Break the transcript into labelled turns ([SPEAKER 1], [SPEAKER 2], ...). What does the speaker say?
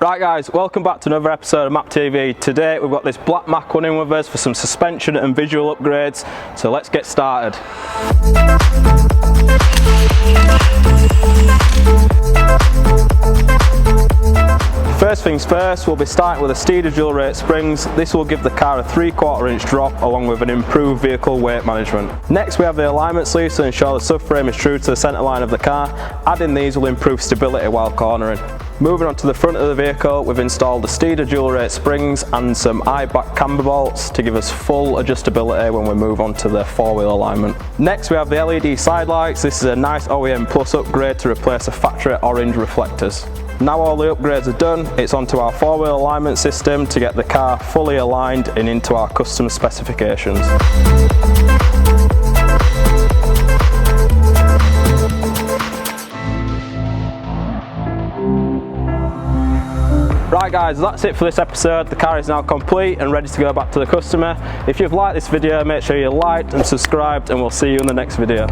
[SPEAKER 1] Right guys, welcome back to another episode of Mach TV. Today we've got this black Mach one in with us for some suspension and visual upgrades, so let's get started. First things first, we'll be starting with a Steeda dual rate springs. This will give the car a 3/4 inch drop along with an improved vehicle weight management. Next we have the alignment sleeves to ensure the subframe is true to the centre line of the car. Adding these will improve stability while cornering. Moving on to the front of the vehicle, we've installed the Steeda dual rate springs and some eye-back camber bolts to give us full adjustability when we move on to the four-wheel alignment. Next we have the LED side lights. This is a nice OEM Plus upgrade to replace the factory orange reflectors. Now all the upgrades are done, it's onto our four-wheel alignment system to get the car fully aligned and into our custom specifications. Right guys, that's it for this episode. The car is now complete and ready to go back to the customer. If you've liked this video, make sure you liked and subscribed, and we'll see you in the next video.